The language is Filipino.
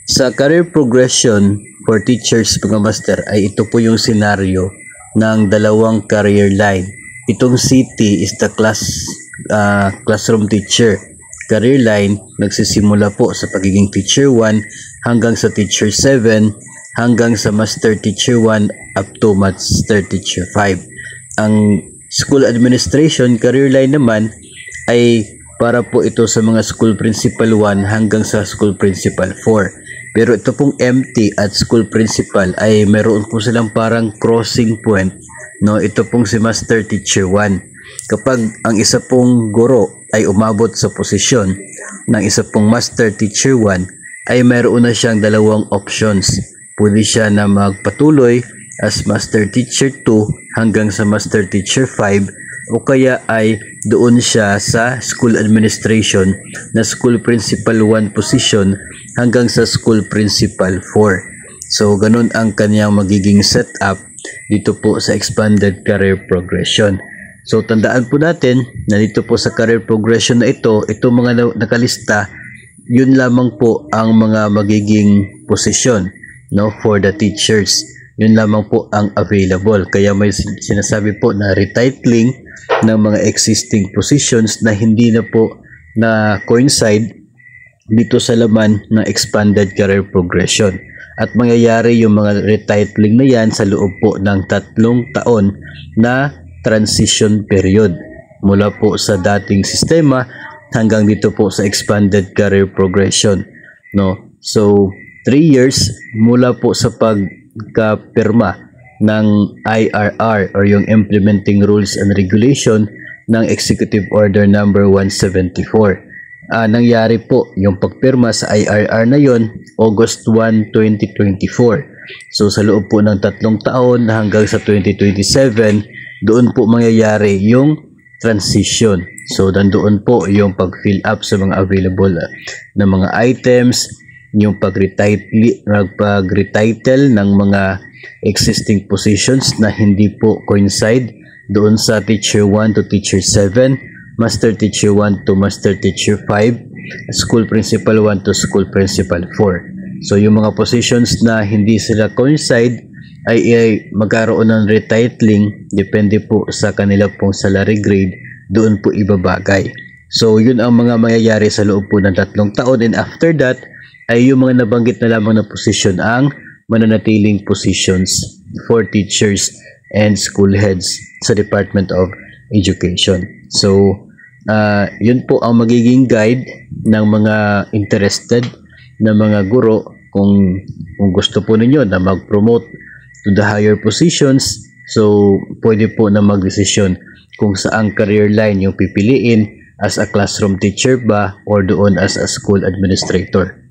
Sa career progression for teachers mga master ay ito po yung senaryo ng dalawang career line. Itong CT is the classroom teacher. Career line nagsisimula po sa pagiging teacher 1 hanggang sa teacher 7 hanggang sa master teacher 1 up to master teacher 5. Ang school administration career line naman ay para po ito sa mga school principal 1 hanggang sa school principal 4. Pero ito pong MT at school principal ay meron po silang parang crossing point, no? Ito pong si master teacher 1. Kapag ang isa pong guro ay umabot sa posisyon ng isa pong master teacher 1, ay meron na siyang dalawang options. Pwede siya na magpatuloy as master teacher 2 hanggang sa master teacher 5, o kaya ay doon siya sa school administration na school principal 1 position hanggang sa school principal 4. So ganun ang kanyang magiging setup dito po sa expanded career progression. So tandaan po natin na dito po sa career progression na ito, itong mga nakalista, yun lamang po ang mga magiging posisyon, no, for the teachers. Yun lamang po ang available. Kaya may sinasabi po na retitling ng mga existing positions na hindi na po na coincide dito sa laman ng expanded career progression. At mangyayari yung mga retitling na yan sa loob po ng 3 taon na transition period mula po sa dating sistema hanggang dito po sa expanded career progression, no? So 3 years mula po sa pagkapirma ng IRR or yung Implementing Rules and Regulation ng Executive Order number 174. Nangyari po yung pagpirma sa IRR na yon August 1, 2024. So sa loob po ng 3 taon hanggang sa 2027, doon po mangyayari yung transition. So nandoon po yung pag-fill up sa mga available na mga items, yung pag-retitle ng mga existing positions na hindi po coincide doon sa teacher 1 to teacher 7, master teacher 1 to master teacher 5, school principal 1 to school principal 4. So yung mga positions na hindi sila coincide ay magkaroon ng retitling, depende po sa kanila pong salary grade, doon po ibabagay. So yun ang mga mangyayari sa loob po ng 3 taon, and after that ay yung mga nabanggit na lamang na position ang mananatiling positions for teachers and school heads sa Department of Education. So yun po ang magiging guide ng mga interested na mga guro kung gusto po ninyo na mag-promote to the higher positions. So pwede po na magdesisyon kung saang career line yung pipiliin, as a classroom teacher ba or doon as a school administrator.